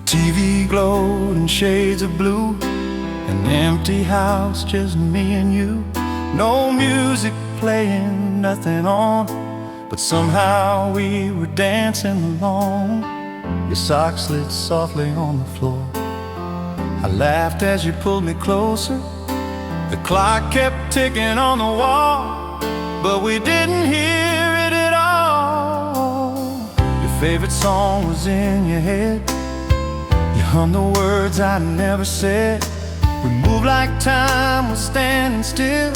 TV glowed in shades of blue, an empty house, just me and you. No music playing, nothing on, but somehow we were dancing along. Your socks slid softly on the floor. I laughed as you pulled me closer. The clock kept ticking on the wall, but we didn't hear it at all. Your favorite song was in your head. You hummed the words I never said. We moved like time was standing still,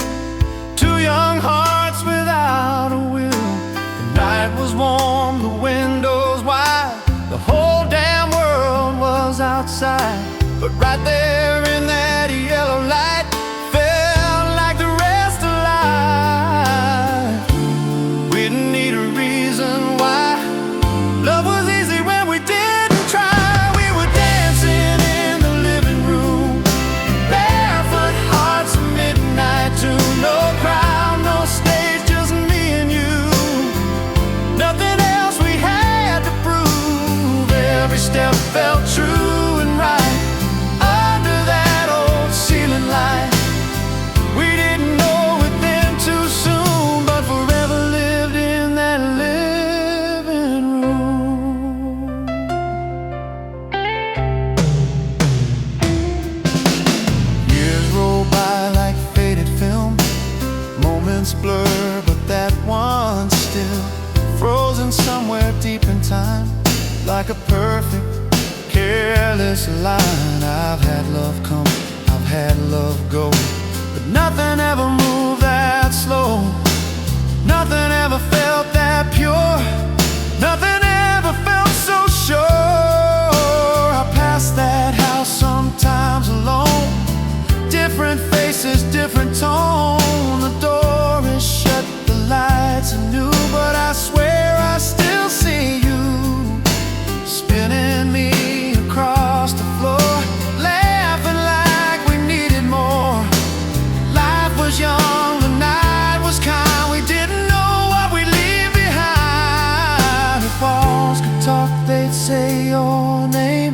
two young hearts without a will. The night was warm, the windows wide, the whole damn world was outside. But right there in that yellow light, felt like the rest of life. We didn't need a reason why. Love was easy when we didn't try. We were dancing in the living room, barefoot hearts at midnight tune. No crowd, no stage, just me and you. Nothing else we had to prove. Every step felt true and right. Under that old ceiling light, we didn't know it then too soon, but forever lived in that living room. Years roll by like faded film, moments blur, but that one still frozen somewhere deep in time, like a perfect, careless line. I've had love come, I've had love go, but nothing ever moved that slow. Nothing ever felt that pure. Nothing ever felt so sure. I pass that house sometimes alone. Different faces, different tone. The door is shut, the lights are new, but I swear I still see you spinning me across the floor, laughing like we needed more. Life was young, the night was kind. We didn't know what we'd leave behind. If walls could talk, they'd say your name,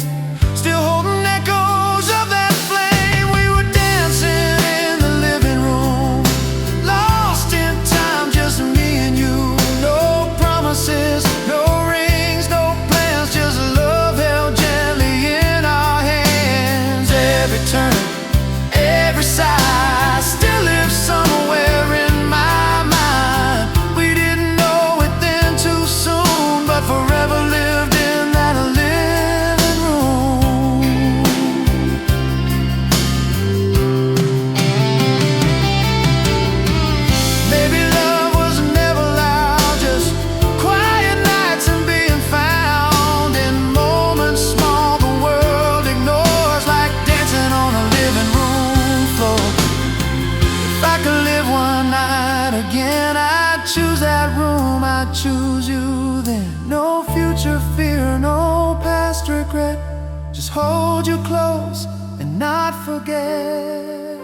still holding echoes of that flame. We were dancing in the living room, lost in time, just me and you. No promises, no rings, no plans, just love held gently in our hands. Every turn, every sigh still lives somewhere in my mind. We didn't know it then too soon, but forever lived in that living room. Maybe love was never loud, just quiet nights and being found in moments small the world ignores, like dancing on a living room floor. If I could live one night again, I'd choose that room, I'd choose you then. No future fear, no past regret, just hold you close and not forget.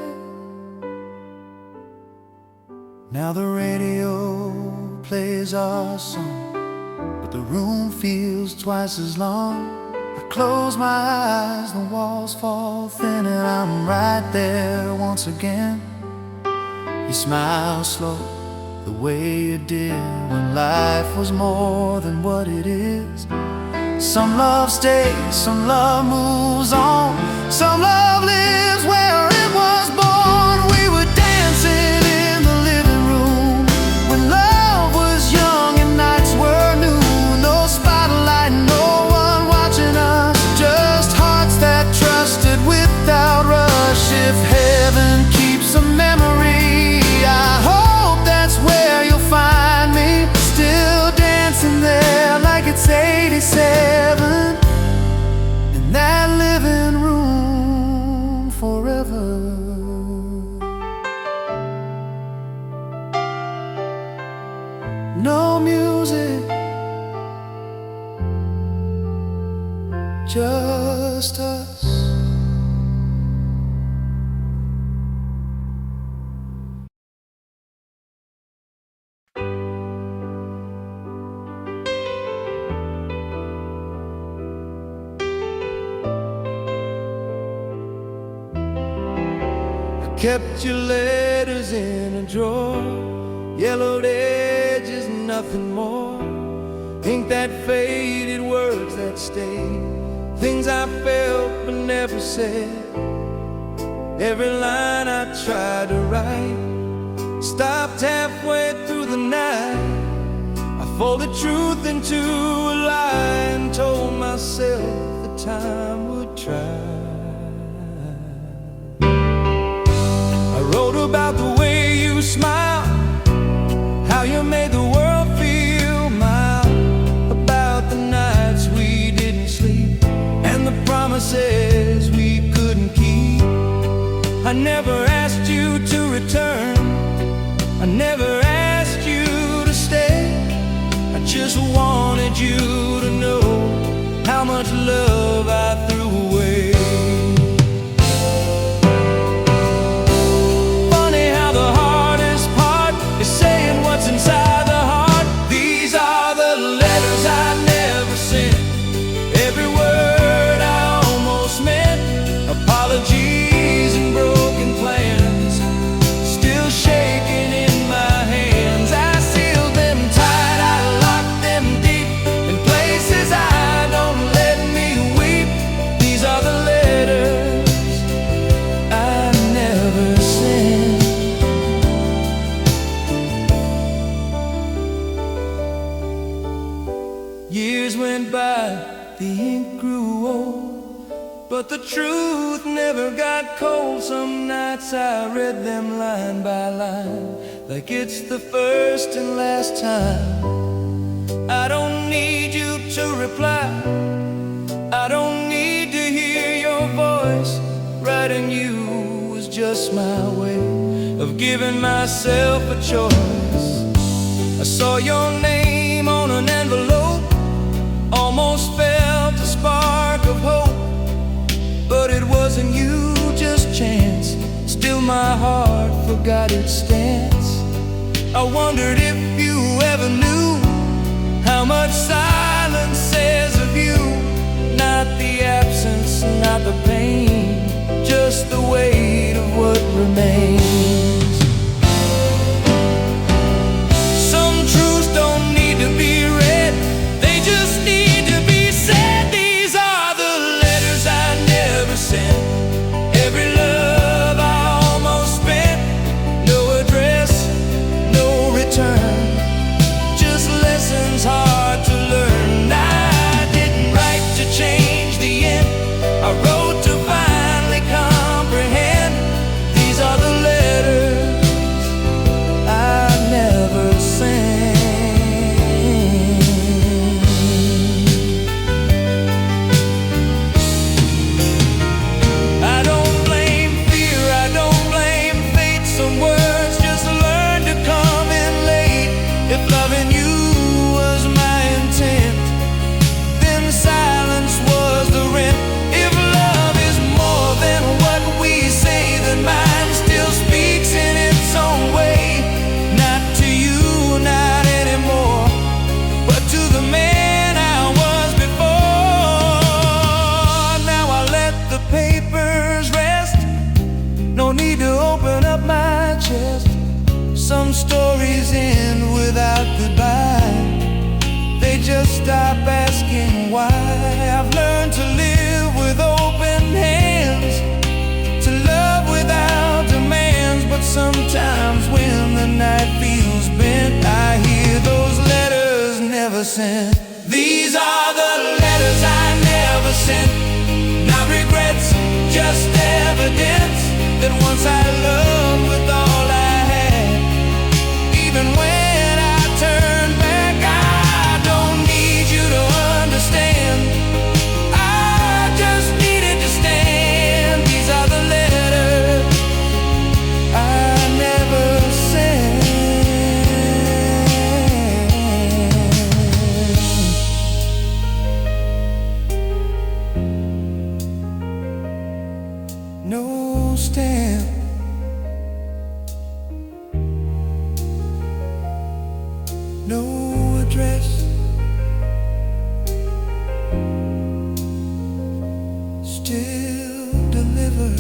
Now the radio plays our song, but the room feels twice as long. I close my eyes, the walls fall thin, and I'm right there once again. You smile slow, the way you did when life was more than what it is. Some love stays, some love moves on, some love lives where it was born. We were dancing in the living room when love was young and nights were new. No spotlight, no one watching us, just hearts that trusted without rush. If heaven keeps a memory, I hope that's where you'll find me, still dancing there like it's 87 in that living room forever. No music, just us. kept your letters in a drawer, yellowed edges, nothing more. Ink that faded, words that stayed, things I felt but never said. Every line I tried to write stopped halfway through the night. I folded truth into a lie and told myself the time would try. I wrote about the way you smiled, how you made the world feel mild, about the nights we didn't sleep and the promises we couldn't keep. I never asked you to return, I never asked you to stay. I just wanted you to know how much love I threw away. Funny how the hardest part is saying what's inside the heart. These are the letters I never sent, every word I almost meant. Apologies and broken plans, still shaking in my hands. I sealed them tight, I locked them deep in places I don't let me weep. These are the letters I never sent. Years went by, the ink grew old, but the truth never got cold. Some nights I read them line by line, like it's the first and last time. I don't need you to reply, I don't need to hear your voice. Writing you was just my way of giving myself a choice. I saw your name on an envelope, almost felt a spark of hope, but it wasn't you, just chance. Still my heart forgot its stance. I wondered if you ever knew how much silence says of you. Not the absence, not the pain, just the weight of what remains. Some truths don't need to be read, they just need to be said. These are the letters I never sent, every love I almost spent. No address, no return, just lessons hard to learn. I didn't write to change the end, I wrote to finally comprehend. These are the letters I never sent. I don't blame fear, I don't blame fate. Some words just learn to come in late. If loving you was my intent, then silence was the rent. If love is more than what we say, then mine still speaks in its own way. Not to you, not anymore, but to the man I was before. Now I let the papers rest, no need to open up my chest. Some stories end without goodbye, they just stop asking why. I've learned to live with open hands, to love without demands. But sometimes when the night feels bent, I hear those letters never sent. These are the letters I never sent, not regrets, just evidence that once I loved with all I had. Even when I turn back, I don't need you to understand, I just needed to stand. These are the letters I never sent. No stamp, no address, still delivered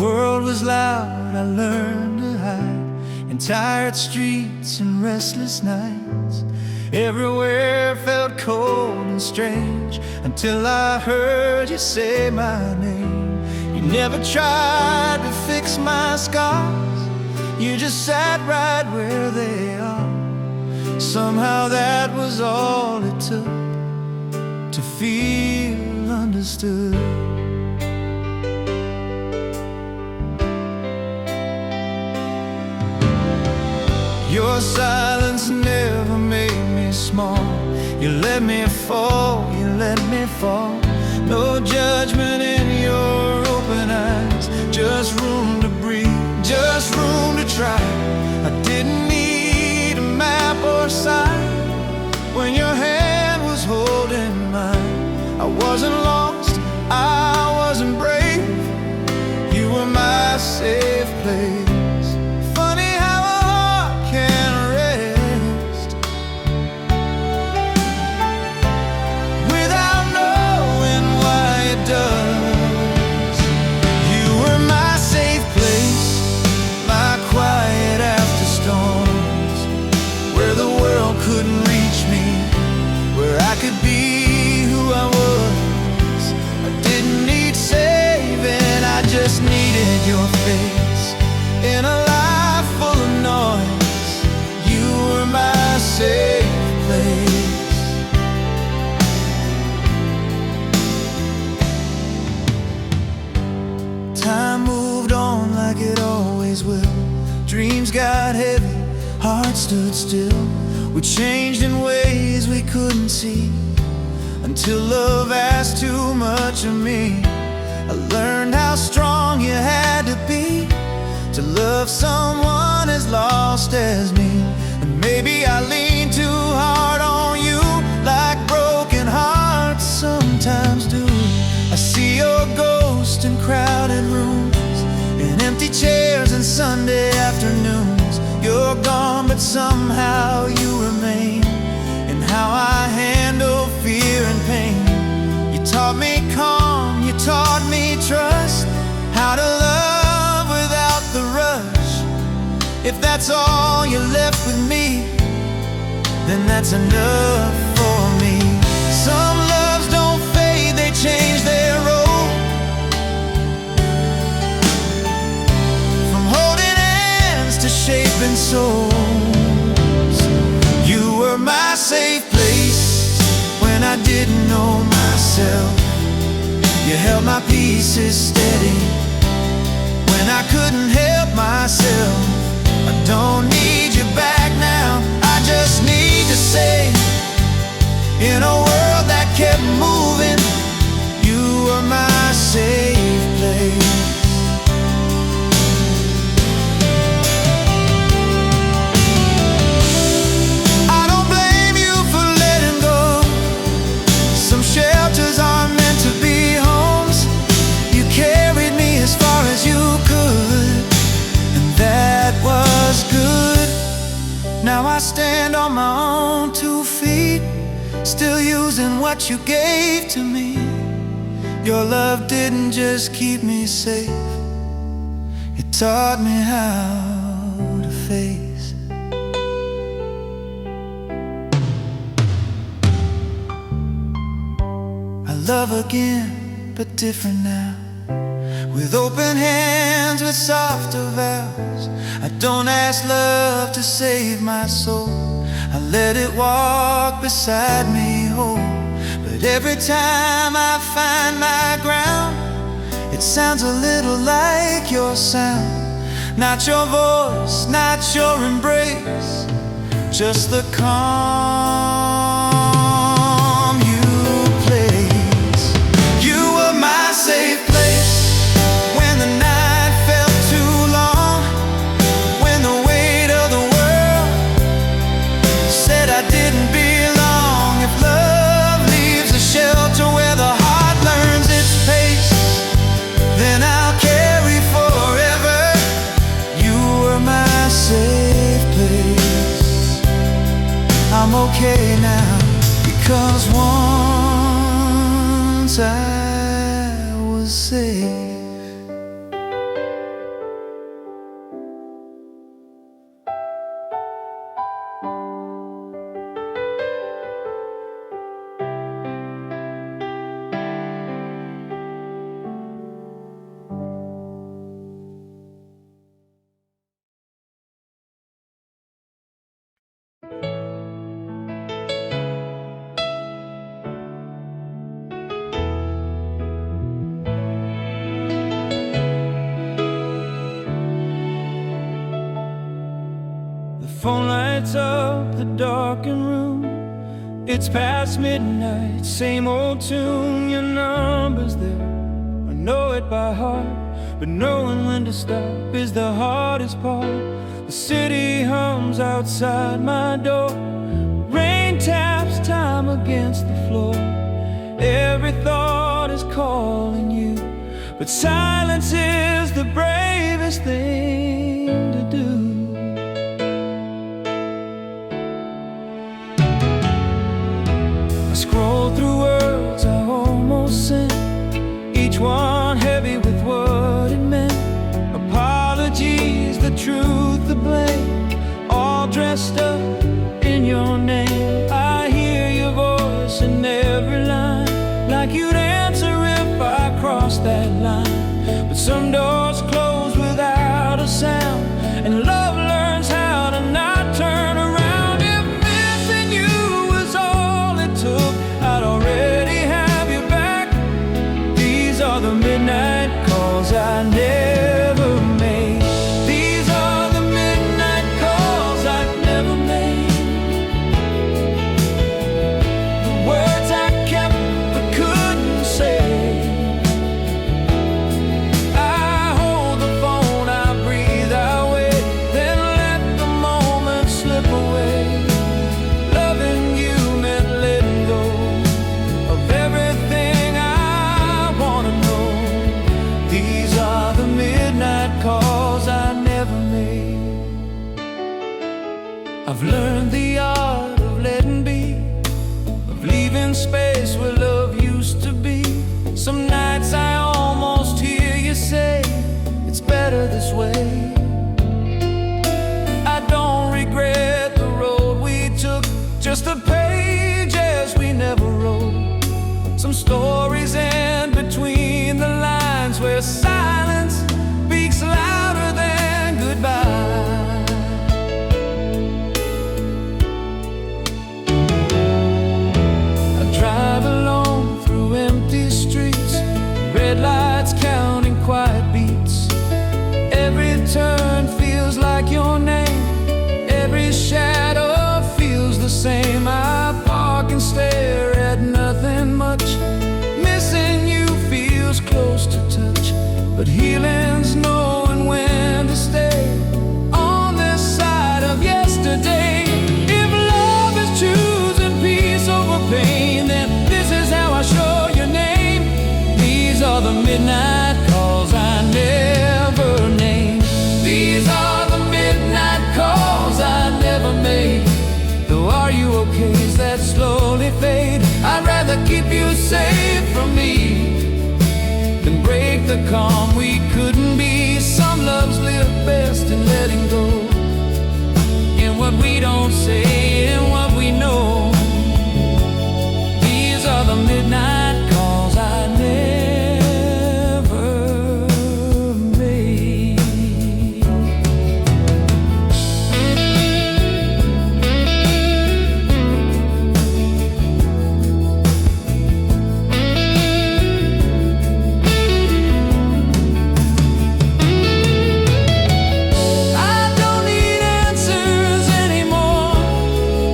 world was loud, I learned to hide in tired streets and restless nights. Everywhere felt cold and strange until I heard you say my name. You never tried to fix my scars, you just sat right where they are. Somehow that was all it took to feel understood. Your silence never made me small. You let me fall, you let me fall. No judgment in your open eyes, just room to breathe, just room to try. I didn't need a map or sign when your hand was holding mine. I wasn't lost, I wasn't brave, you were my safe place. Just needed your face in a life full of noise. You were my safe place. Time moved on like it always will. Dreams got heavy, hearts stood still. We changed in ways we couldn't see until love asked too much of me. I learned how strong you had to be to love someone as lost as me. And maybe I leaned too hard on you, like broken hearts sometimes do. I see your ghost in crowded rooms, in empty chairs and Sunday afternoons. You're gone, but somehow you remain in how I handle fear and pain. You taught me calm, you taught me trust, how to love without the rush. If that's all you left with me, then that's enough for me. Some loves don't fade, they change their role, from holding hands to shaping souls. You were my safe place when I didn't know myself. You held my pieces steady when I couldn't help myself. I don't need you back now, I just need to say, in a world that kept moving, you were my safe place. I don't blame you for letting go. Some shelters aren't meant to be homes. You carried me as far as you could, and that was good. Now I stand on my own 2 feet, still using what you gave to me. Your love didn't just keep me safe, it taught me how to face. I love again, but different now, with open hands, with softer vows. I don't ask love to save my soul, I let it walk beside me whole. But every time I find my ground, it sounds a little like your sound. Not your voice, not your embrace, just the calm you place. You were my safe place when the night felt too long, when the weight of the world said I didn't belong. If love leaves a shelter where the heart learns its pace, then I'll carry forever. You were my safe place. I'm okay phone lights up the darkened room. It's past midnight, same old tune. Your number's there, I know it by heart, but knowing when to stop is the hardest part. The city hums outside my door. Rain taps time against the floor. Every thought is calling you, but silence is the bravest thing to do. I scroll through words I almost sent, each one heavy with what it meant. Apologies, the truth, the blame, all dressed up in your name. I hear your voice in every line, like you'd answer if I crossed that line. But some doors close without a sound, and love learns how to not turn around. If missing you was all it took, I'd already have you back. These are the midnight calls I never made. These are the midnight calls I've never made. The words I kept but couldn't say. I hold the phone, I breathe, I wait, then let the moment slip away. Loving you meant letting go of everything I wanna know. These are the midnight calls I never made. I've learned the art of letting be, of leaving space where love used to be. Some nights I almost hear you say, it's better this way. I don't regret the road we took, just the pages we never wrote. Some stories end between the lines, where silence speaks louder than goodbye. I drive alone through empty streets, red lights counting quiet beats. Every turn feels like your name, every shadow feels the same. I park and stare at nothing much. Missing you feels close to touch, but healing's knowing when to stay on this side of yesterday. If love is choosing peace over pain, then this is how I show your name. These are the midnight calls I never named. These are the midnight calls I never made. Though are you okay's that slowly fade, I'd rather keep you safe from me than break the calm we couldn't be. Some loves live best in letting go, in what we don't say, in what we know. These are the midnight calls I never made. I don't need answers anymore.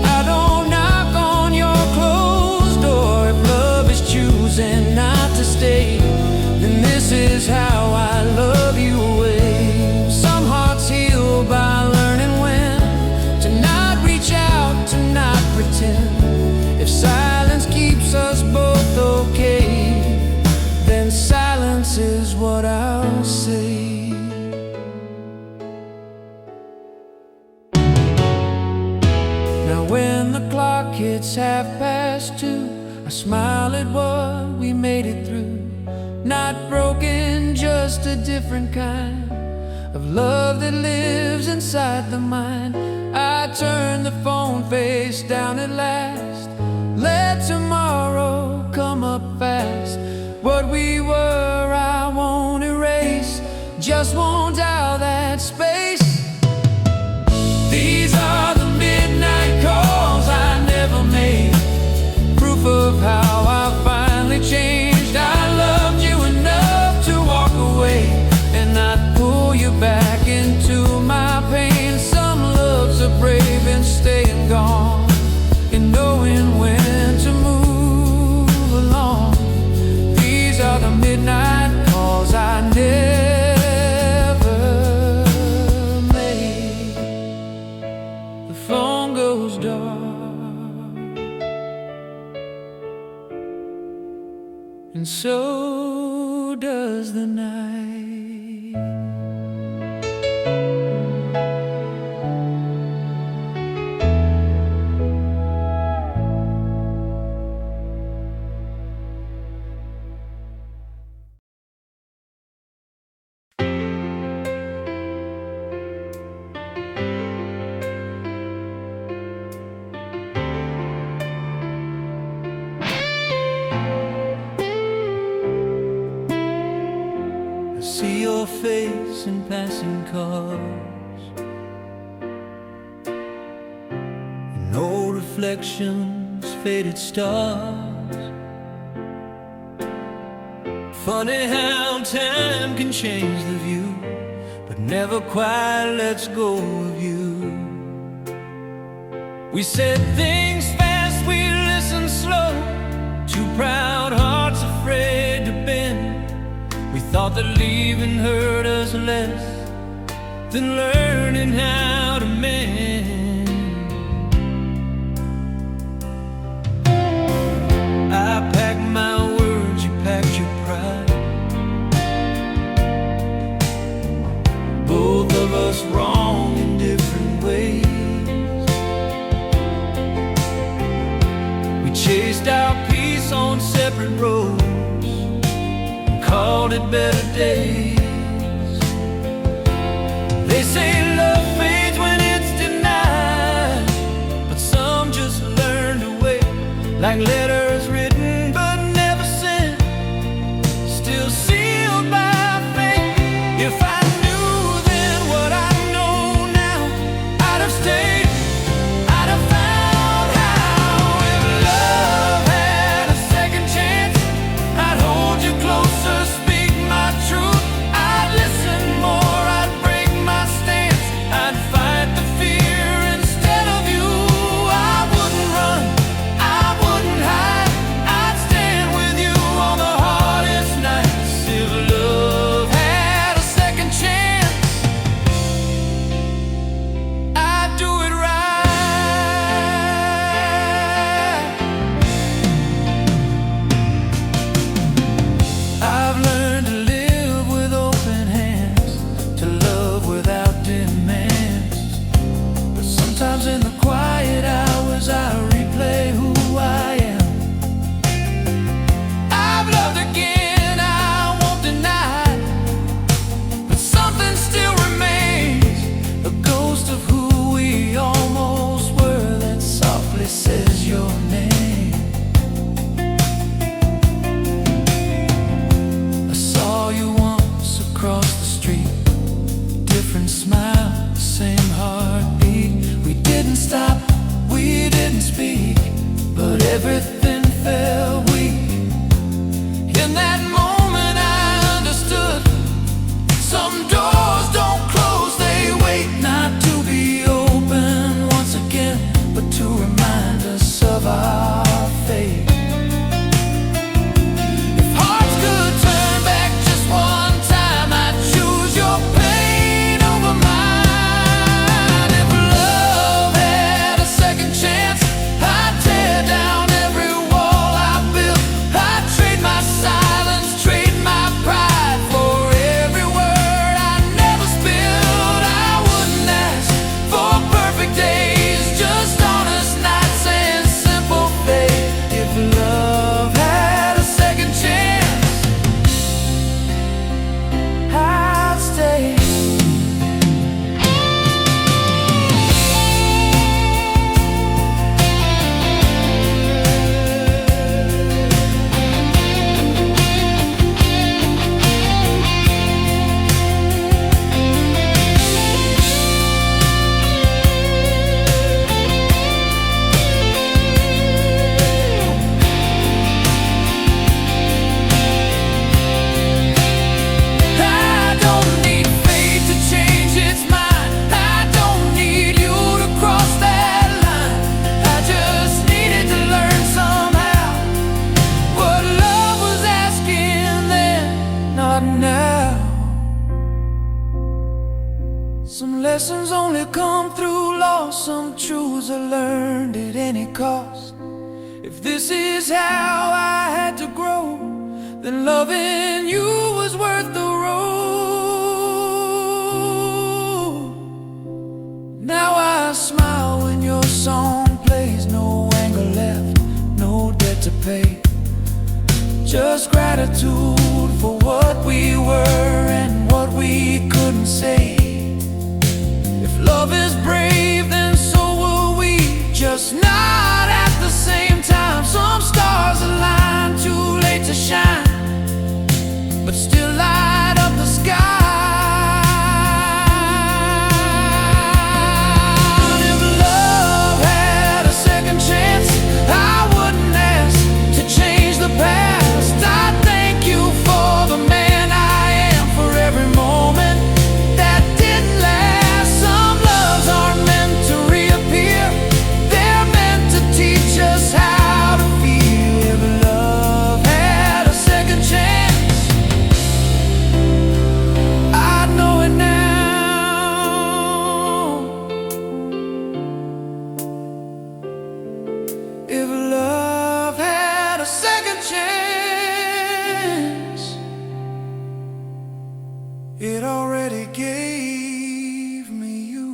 I don't knock on your closed door. If love is choosing not to stay, then this is how I love you away. Some hearts heal by learning when to not reach out, to not pretend. If silence keeps us both okay, then silence is what I'll say. Now when the clock hits 2:30, I smile at what we made it through. Not broken, just a different kind of love that lives inside the mind. I turn the phone face down at last. Let tomorrow come up fast. What we were I won't erase, just won't dial that space. These are the midnight calls I never made, proof of how I finally changed. I loved you enough to walk away and not pull you back into my pain. Some loves are brave, so does the night. See your face in passing cars, in old reflections, faded stars. Funny how time can change the view, but never quite lets go of you. We said things fast, we listened slow, two proud hearts afraid to bend. We thought that leaving hurt us less than learning how to mend. I packed my words, you packed your pride. Both of us wrong in different ways. We chased our peace on separate roads, called it better days. They say love fades when it's denied, but some just learn to wait, like letters written but never sent, still sealed by fate. If I knew then what I know now, I'd have stayed, I'd have found how. If love had a second chance, I'd hold you closer, speak my truth. I'd listen more, I'd break my stance, I'd fight the fear instead of you. I wouldn't run, I wouldn't hide, I'd stand with you on the hardest nights. If love had a second chance, I'd do it right. I've learned to live with open hands, to love without demands. But sometimes in the quiet hours I replay who I am. I've loved again, I won't deny, but something still remains, a ghost of who we almost were that softly says your name. I saw you once across the street, different smile, same heartbeat. We didn't stop, we didn't speak, but everything felt weak. In that moment I understood, some doors don't close, they wait not to be open once again, but to remind us of our fate. If hearts could turn back just one time, I'd choose your pain over mine. If love had a second chance, I'd tear down every wall I built. I'd trade my silence, trade my pride for every word I never spilled. I wouldn't ask for perfect days, just honest nights and simple faith. If love had a second chance, I'd stay. I don't need fate to change its mind, I don't need you to cross that line. I just needed to learn somehow what love was asking then, not now. Some lessons only come through loss, some truths are learned at any cost. If this is how I had to grow, then loving you was worth the road. Now I smile when your song plays. No anger left, no debt to pay, just gratitude for what we were and what we couldn't say. If love is brave, then so will we, just not at the same time. Some stars align, too late to shine, but still light up the sky. If love had a second chance, I wouldn't ask to change the past. I thank you for the man I am, for every moment that didn't last. Some loves aren't meant to reappear, they're meant to teach us how to feel. If love had a second chance, I know it now. If love had a second chance, it already gave me you.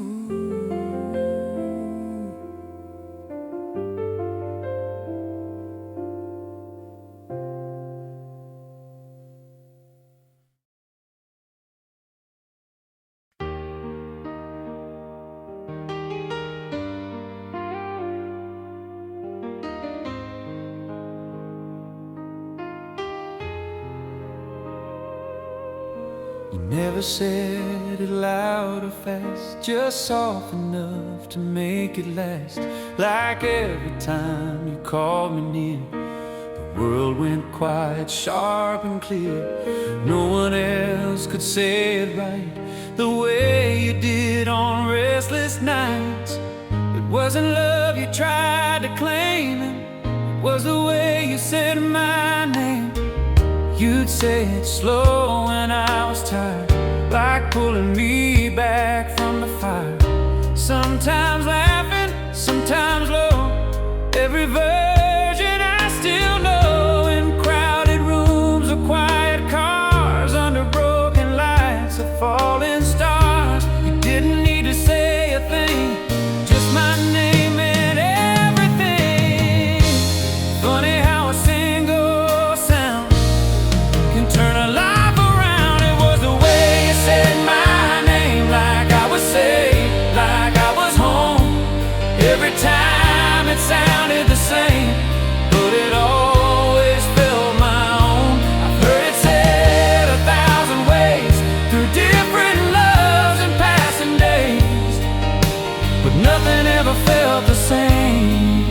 You never said it loud or fast, just soft enough to make it last. Like every time you called me near, the world went quiet, sharp and clear. No one else could say it right the way you did on restless nights. It wasn't love you tried to claim, it was the way you said my name. You'd say it slow when I was tired, like pulling me back from the fire. Sometimes laughing, sometimes low, every version I still know. In crowded rooms or quiet cars, under broken lights or falling stars. You didn't need to say a thing, just my name and everything. Funny how a single sound can turn a life around. It was the way you said my name, like I was safe, like I was home. Every time it sounded the same, but it always felt my own. I've heard it said 1,000 ways, through different loves and passing days, but nothing ever felt the same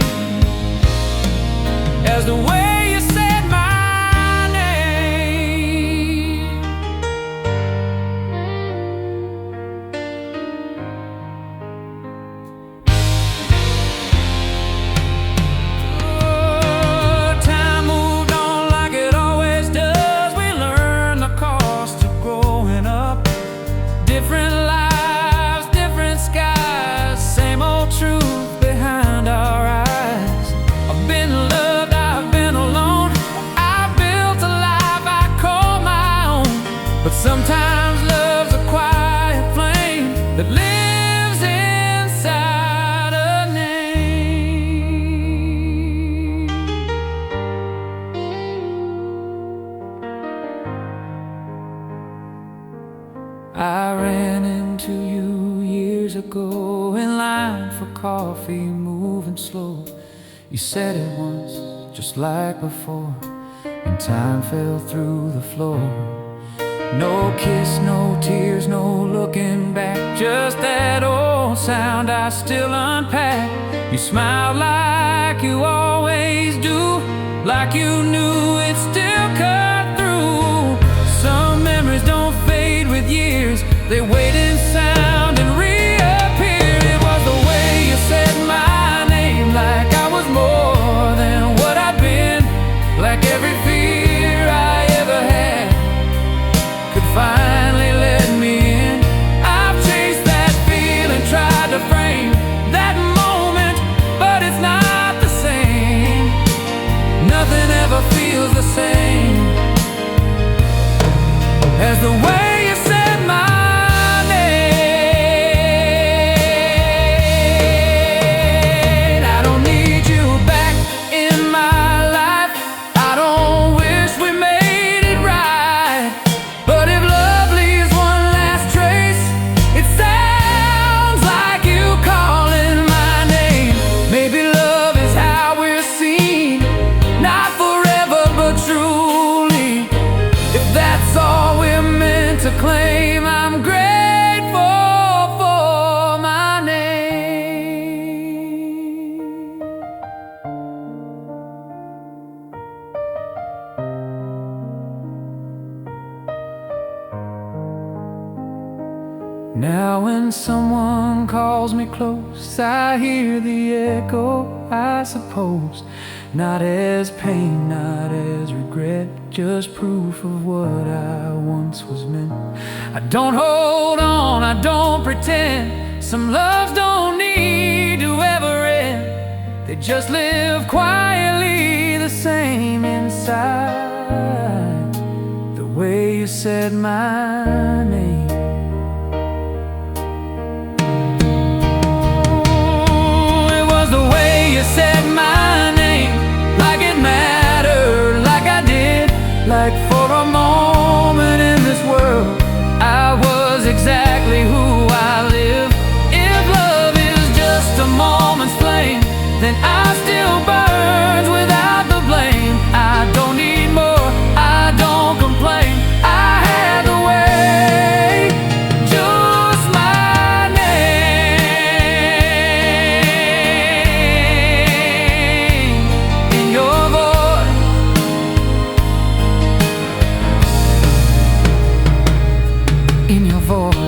as the way you said my name. Oh, time moved on like it always does. We learned the cost of growing up. Different lives, different skies, same old truth behind our eyes. I've been loved, I've been alone, I've built a life I call my own. But sometimes love's a quiet flame that lives inside a name. I ran into you years ago in line for coffee, moving slow. You said it once, just like before, and time fell through the floor. No kiss, no tears, no looking back, just that old sound I still unpack. You smiled like you always do, like you knew it still cut through. Some memories don't fade with years, they wait in sound and reappear. It was the way you said my name, like I was more than what I'd been, like every fear I ever had could finally let me in. I've chased that feeling, tried to frame that moment, but it's not the same. Nothing ever feels the same Now when someone calls me close, I hear the echo, I suppose. Not as pain, not as regret, just proof of what I once was meant. I don't hold on, I don't pretend. Some loves don't need to ever end. They just live quietly the same inside. The way you said my name. It was the way you said my name. Like it mattered, like I did. Like for a moment in this world I was exactly who I live. If love is just a moment's flame, then I still burns without the blame. I don't need more, I don't complain. I had the way, just my name in your voice. In your voice.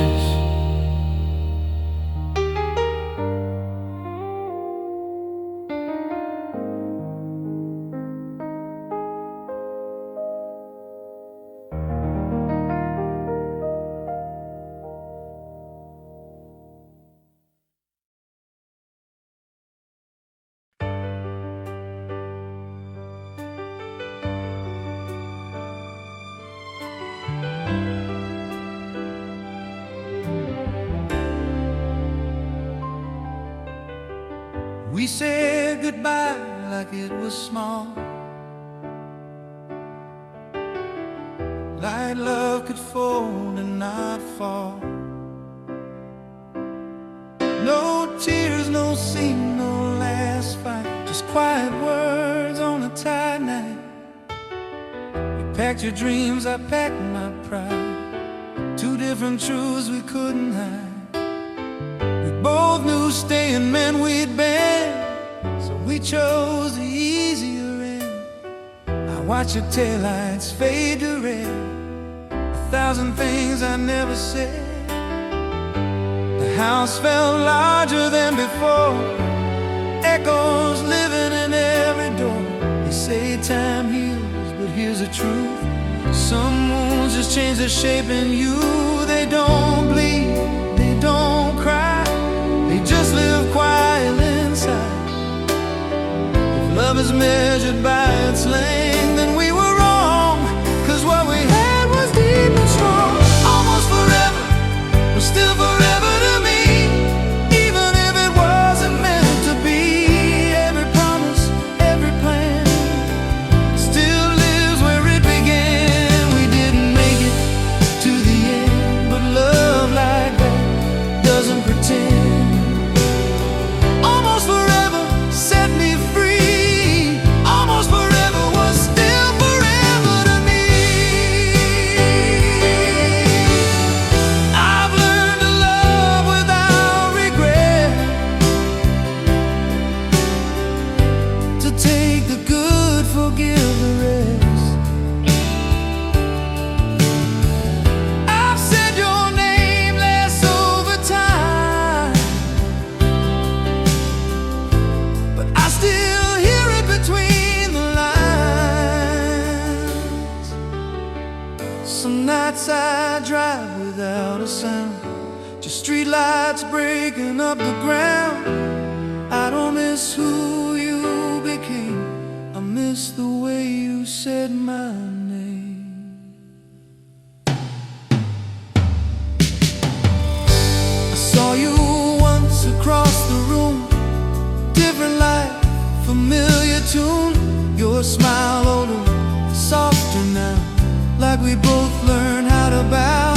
We said goodbye like it was small, like love could fold and not fall. No tears, no scene, no last fight, just quiet words on a tired night. You packed your dreams, I packed my pride. Two different truths we couldn't hide. We both knew staying meant we'd bend, so we chose the easier end. I watch your taillights fade to red, 1,000 things I never said. The house felt larger than before, echoes living in every door. They say time heals, but here's the truth. Some wounds just change their shape in you. They don't bleed, they don't cry, they just live quietly inside. If love is measured by its length, then we were wrong, 'cause what we had was deep and strong. Almost forever was still forever to me, even if it wasn't meant to be. Every promise, every plan still lives where it began. We didn't make it to the end, but love like that doesn't pretend. Almost forever set me free. Almost forever was still forever to me. I've learned to love without regret, to take the good, forgive the rest. I've said your name less over time, but I still hear it between the lines. Some nights I drive without a sound, just street lights breaking up the ground. I don't miss who you became, I miss the way you said my name. I saw you once across the room, different light, familiar tune. Your smile older, softer now, like we both learned how to bow.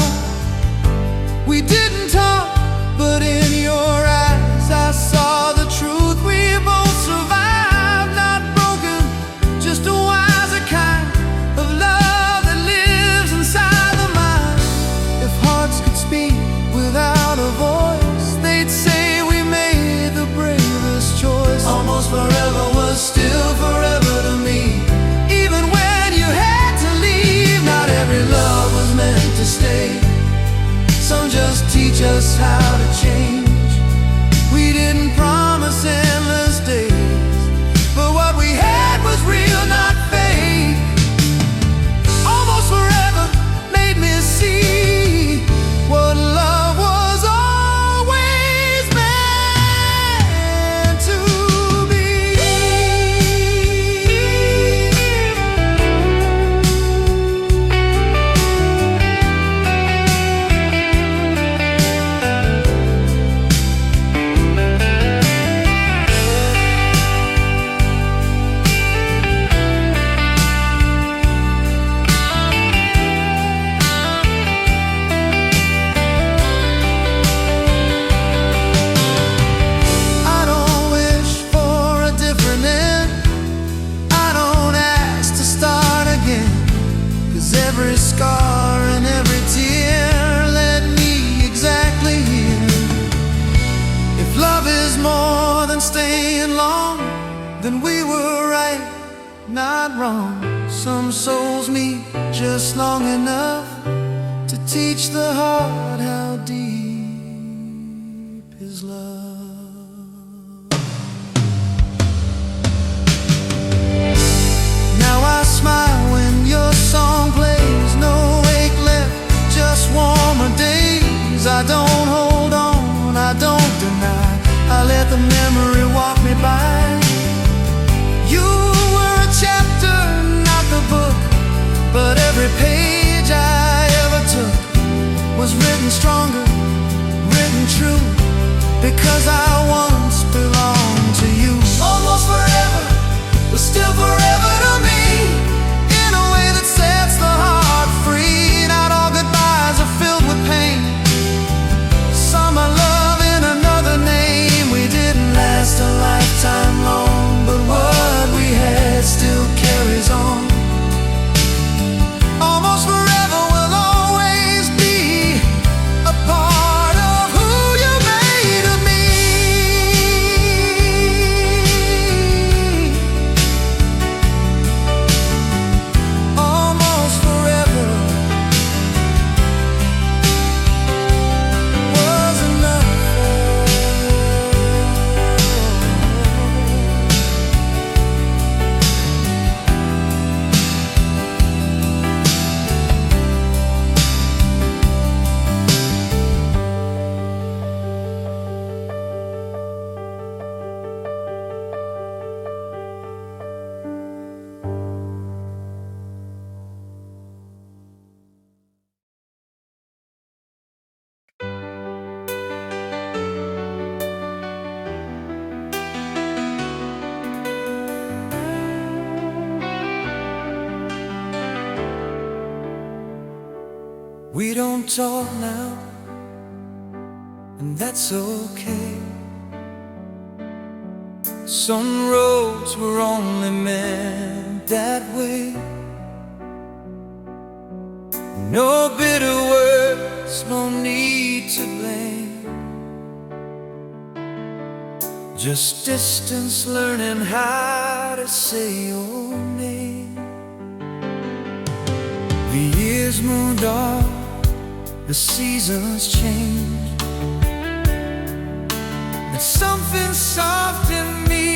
We didn't talk, but in your eyes I saw the truth. We both survived, not broken, just a wiser kind of love that lives inside the mind. If hearts could speak without a voice, they'd say we made the bravest choice. Almost forever was still forever to me, even when you had to leave. Not every love was meant to stay. just how to change. We didn't promise endless days, but what we had was real, not fake. Almost forever made me see what love was always meant to be. I don't wish for a different end. I don't ask to start again, 'cause every scar and every tear led me exactly here. If love is more than staying long, then we were right, not wrong. Some souls meet just long enough to teach the heart how deep is love. Now I smile when your song plays, no ache left, just warmer days. I don't hold on, I don't deny, I let the memory walk me by. You were a chapter, not the book, but every page I ever took was written stronger, written true, because I once belonged to you. Almost forever, but still forever to me, in a way that sets the heart free. Not all goodbyes are filled with pain, some are love in another name. We didn't last a lifetime long, but what we had still carries on. Almost forever will always be a part of who you made of me. Almost forever was enough. We don't talk now, and that's okay. Some roads were only meant that way. No bitter words, no need to blame, just distance, learning how to say your name. The years moved on, the seasons changed, but something soft in me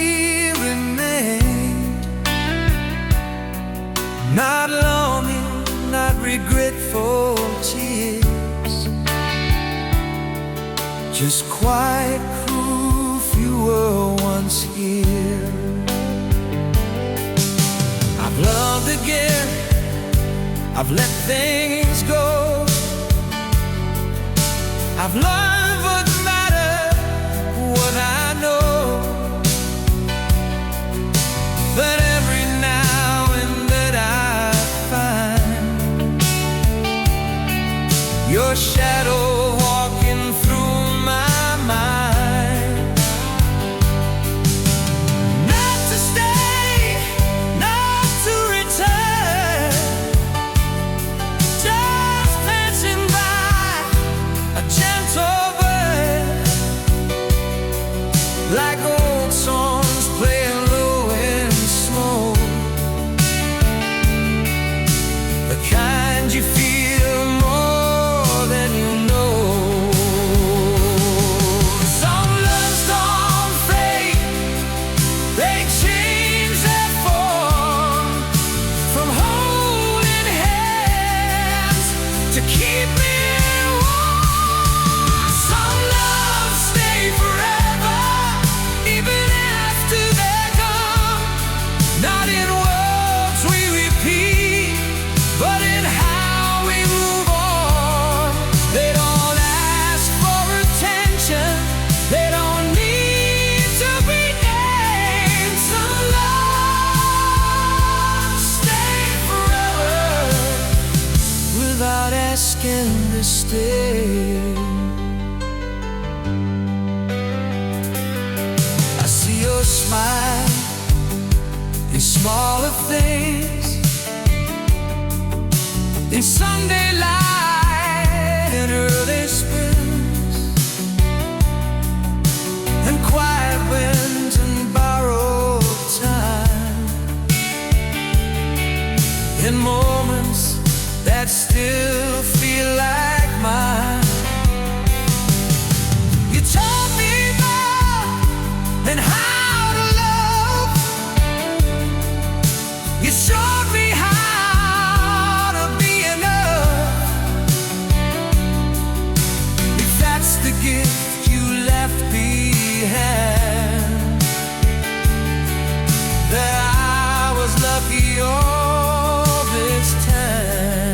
remained. Not longing, not regretful tears, just quiet proof you were once here. I've loved again, I've let things go, I've learned what matters, what I know. But every now and then I find your shadow walking through my mind. Not to stay, not to return, just passing by, a gentle in this day. I see your smile in smaller things, in Sunday light and early springs, and quiet winds and borrowed time, in moments that still feel like mine. You taught me more than how to love. You showed me how to be enough. If that's the gift you left behind, that I was lucky all this time.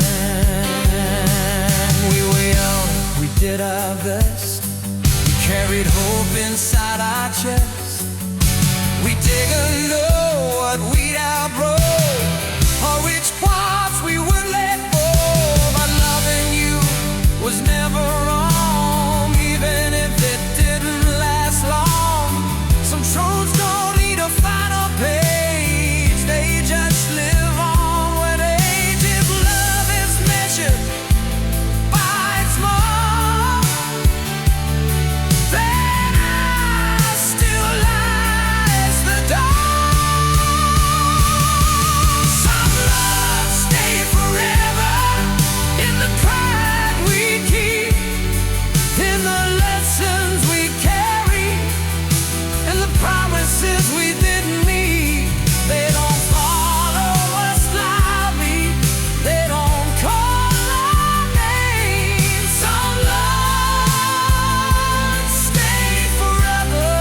We were young, we did our best, we carried hope inside our chest. We didn't know what we'd outgrow, or which parts we would let go. But loving you was never wrong, even if it didn't last long. Some truths don't need a final page, they just live on with age. If love is measured by its mark, then I still lies the dark. Some love stay forever in the pride we keep, in the lessons we carry, and the promises we didn't meet. They don't follow us loudly, they don't call our names. Some love stay forever.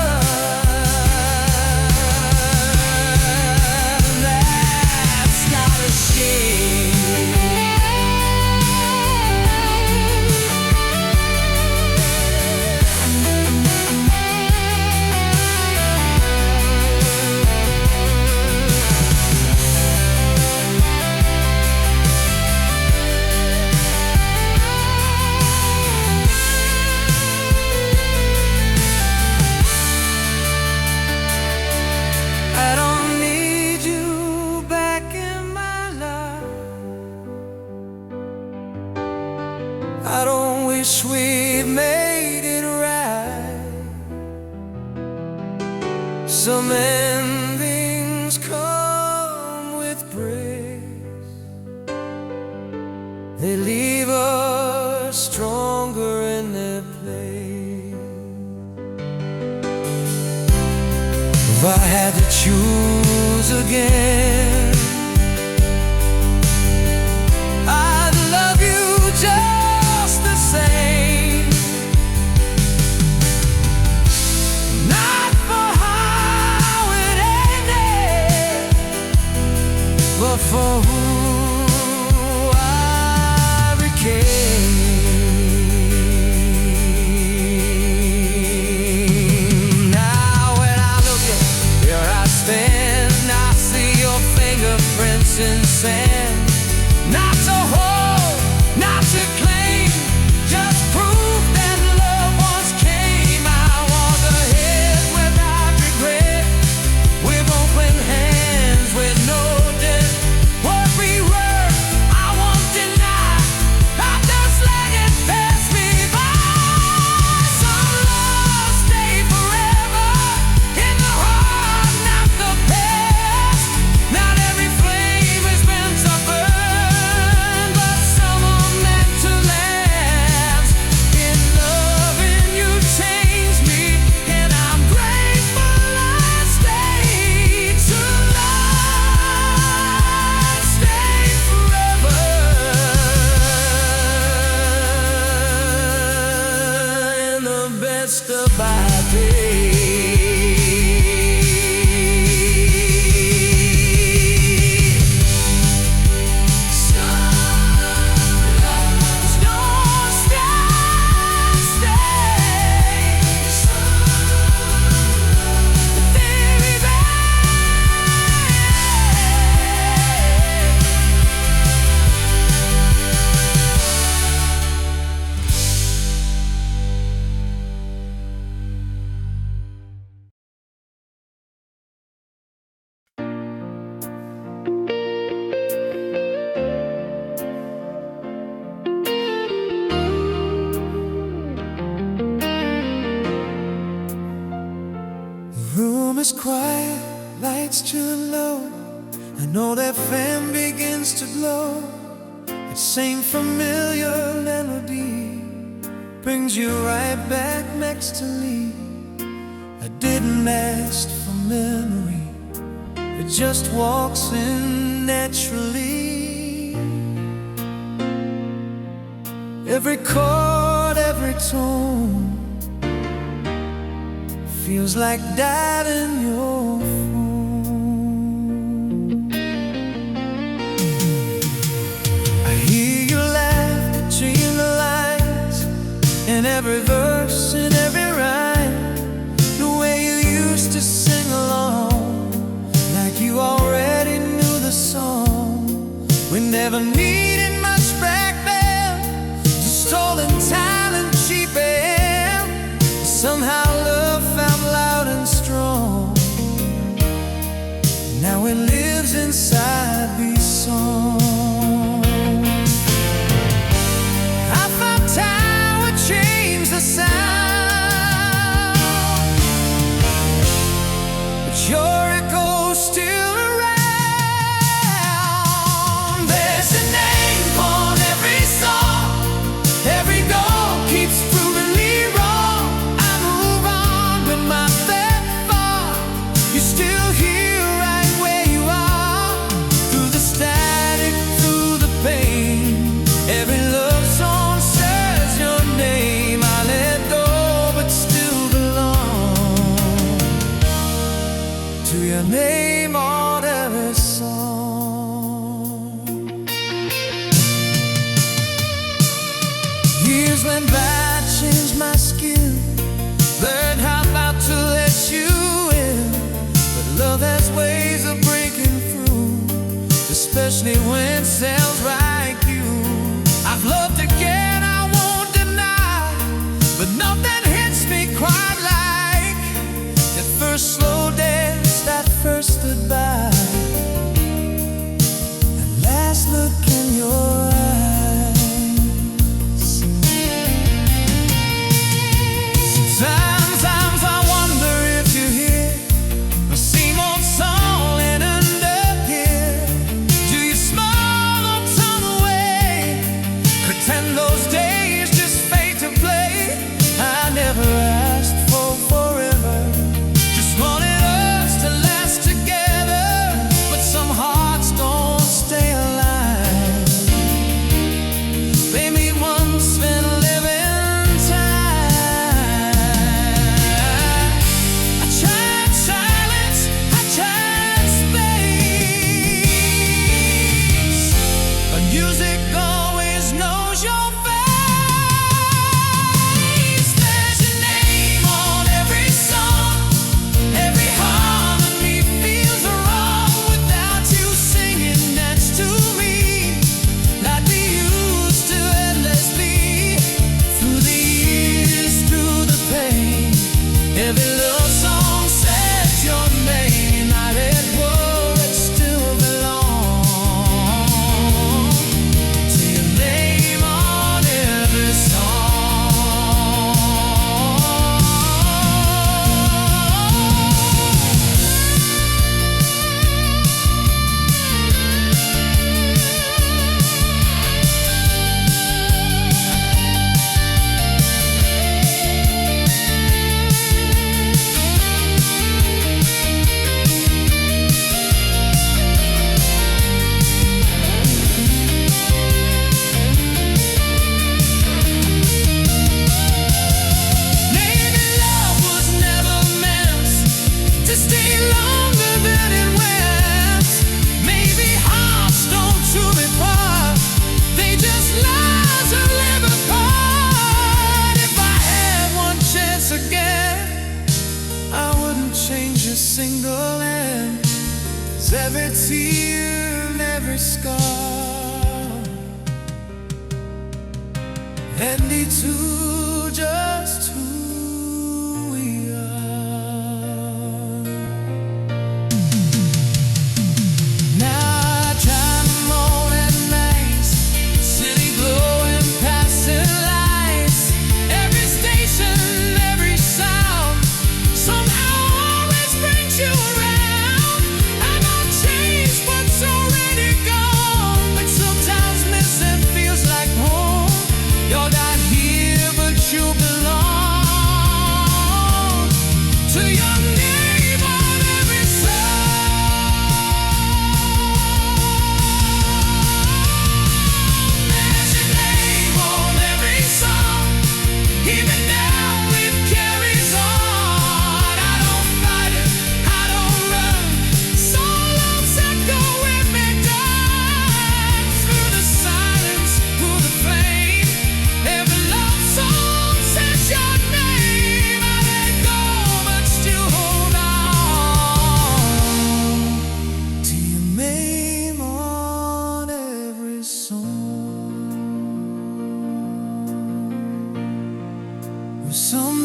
That's not a shame. I don't need you back in my life. I don't wish we made it right. Some endings come with breaks, they leave us stronger in their place. If I had to choose again, I'd love you just the same. Not for how it ended, but for who I became. Now when I look at where I stand, I see your fingerprints in sand. Not to hold, not to claim, just proof that love once came. I walk ahead without regret, with open hands, with no debt. What we were, I won't deny. I just let it pass me by. Some love stay forever in the heart, not the past. Not every flame is meant to burn, but some are meant to last. In loving you changed me, and I'm grateful I stayed. To love stay forever in the best of my days. Some loves don't stay. Very bad. is quiet, lights turn low. I know that flame begins to glow. That same familiar melody brings you right back next to me. I didn't ask for memory, it just walks in naturally. Every chord, every tone feels like that in your phone. I hear you laugh between the lines, in every verse, in every rhyme. The way you used to sing along, like you already knew the song. We never needed much back then, just stolen time and cheap air. Somehow love found loud and strong. Now it lives inside these songs. I thought time would change the sound, but your echo's still around. There's a name on every song, every goal keeps proving me wrong. I move on with my feet far, you're still here right where you are. Through the static, through the pain, every love song says your name. I let go but still belong to your name on every song. Years went by, changed my skin, learned how not to let you in. But love has ways of breaking through, especially when it sounds like you. I've loved again, I won't deny, but nothing hits me quite like that first slow dance, that first goodbye, that last look in your eyes. Sometimes I wonder if you hear the same old song and under here. Do you smile or turn away? Pretend those days just fade to play. I never asked for forever, just wanted us to last together. But some hearts don't stay alive. They meet once and live in time. I tried silence, I tried space, but music always knows your face. There's a name on every song, every harmony feels wrong without you singing next to me, like we used to endlessly. Through the years, through the pain, every love song says your name. I let go, it still belongs to your name on every song. Maybe love was never meant to stay longer than it went. Maybe hearts don't truly part, they just lies and live apart. If I had one chance again, I wouldn't change a single end. 'Cause every tear and every scar and me too, just who we are. Now I drive alone at night, city glowing, passing lights. Every station, every sound somehow always brings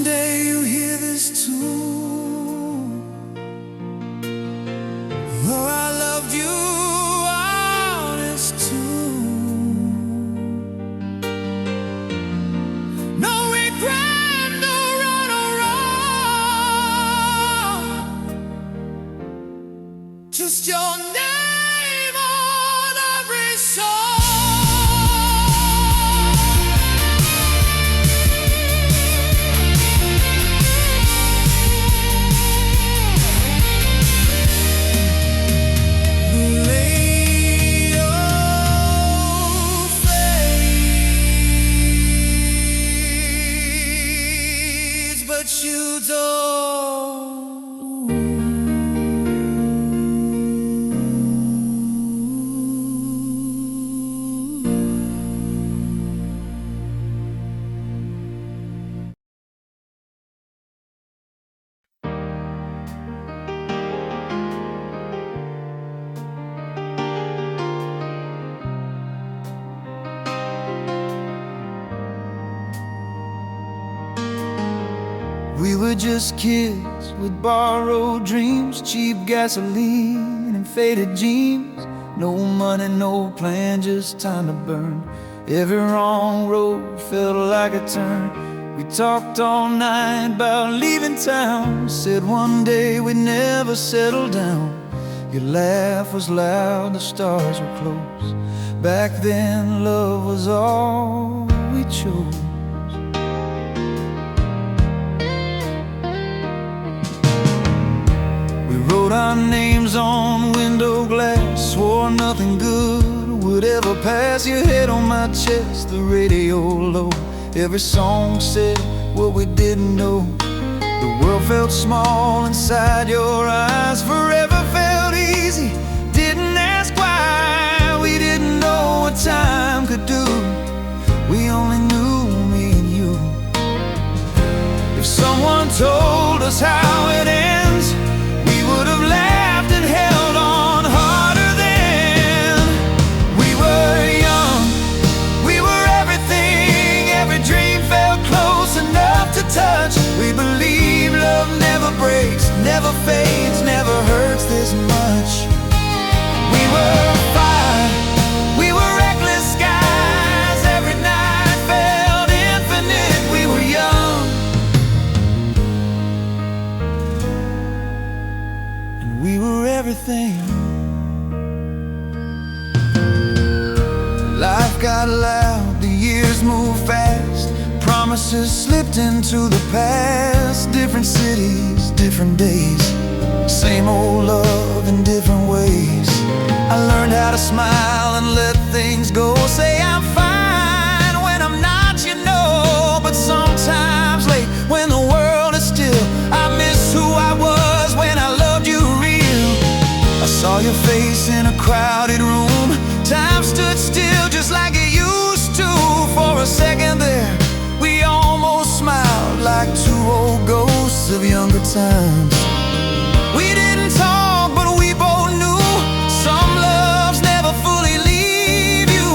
someday you hear this too. Oh, I loved you honest too. No regret, no right or wrong, just your name on every song. You don't. We were just kids with borrowed dreams, cheap gasoline and faded jeans. No money, no plan, just time to burn. Every wrong road felt like a turn. We talked all night about leaving town, said one day we'd never settle down. Your laugh was loud, the stars were close. Back then love was all we chose. Wrote our names on window glass, swore nothing good would ever pass. Your head on my chest, the radio low. Every song said what we didn't know. The world felt small inside your eyes. Forever felt easy, didn't ask why. We didn't know what time could do. We only knew me and you. If someone told us how it ends, would have laughed and held on harder then. We were young, we were everything. Every dream felt close enough to touch. We believe love never breaks, never fades, never hurts this much. We were fire, we were reckless skies. Every night felt infinite. We were young, we were everything. Life got loud, the years moved fast. Promises slipped into the past. Different cities, different days. Same old love in different ways. I learned how to smile and let things go. Say I'm fine when I'm not, you know. But sometimes late when the world is still, I miss who I was when I loved you real. I saw your face in a crowded room. Time stood still just like it used to. For a second there, we almost smiled like two old ghosts of younger times. We didn't talk, but we both knew some loves never fully leave you.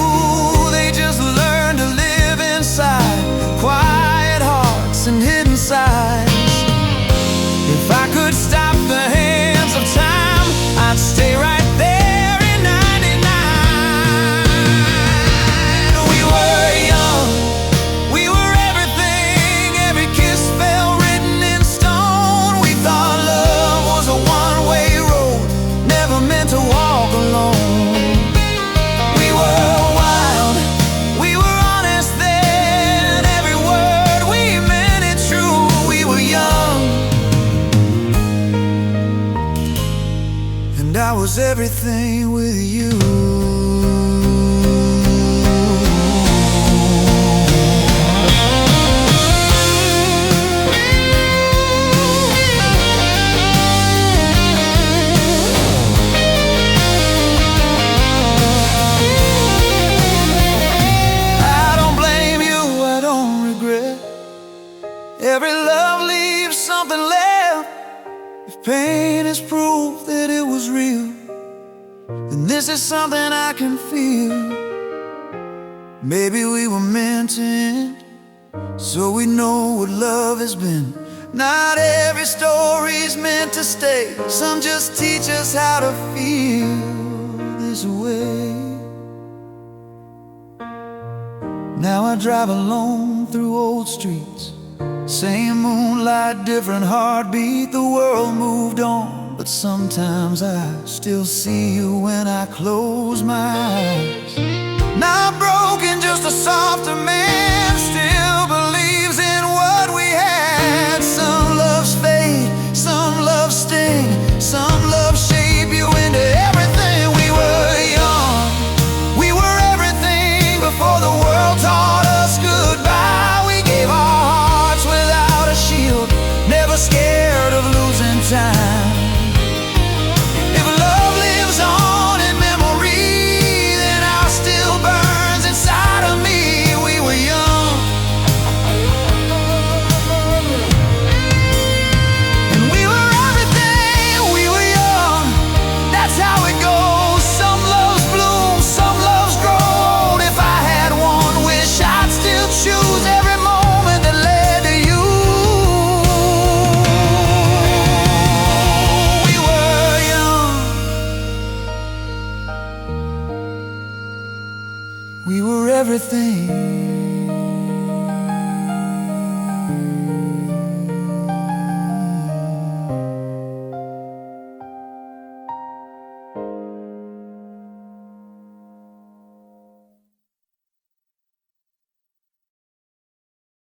They just learn to live inside quiet hearts and hidden sides. If I could stop the hands of time, I'd stay right there in 99. We were young, we were everything. Every kiss felt written in stone. We thought love was a one-way road, never meant to walk alone. We were wild, we were honest then. Every word we meant it true. We were young, and I was everything with you. I don't blame you, I don't regret. Every love leaves something left. If pain is proof that it was real, then this is something I can feel. Maybe we were meant to end so we know what love has been. Not every story's meant to stay. Some just teach us how to feel this way. Now I drive alone through old streets, same moonlight, different heartbeat. The world moved on, but sometimes I still see you when I close my eyes. Not broken, just a softer man.